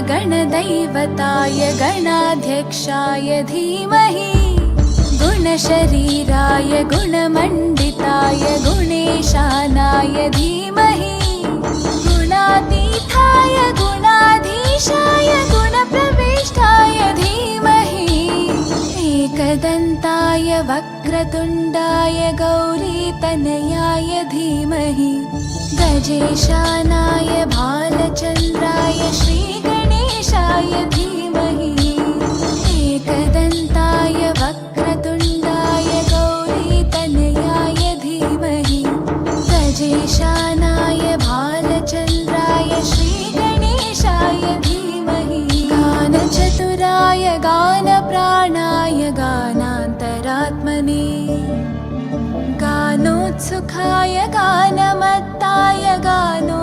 गणदैवताय गणाध्यक्षाय धीमहि गुणशरीराय गुणमण्डिताय गुणेशानाय धीमहि गुणातीताय गुणाधीशाय गुणप्रविष्टाय धीमहि एकदन्ताय वक्रतुण्डाय गौरीतनयाय धीमहि गजेशानाय भालचन्द्राय श्रीगणेशाय धीमहि एकदन्ताय वक्रतुण्डाय गौरीतनयाय धीमहि गजेशानाय भालचन्द्राय श्रीगणेशाय धीमहि गानचतुराय गानप्राणाय गानान्तरात्मने गानोत्सुकाय गानमत्ताय गानो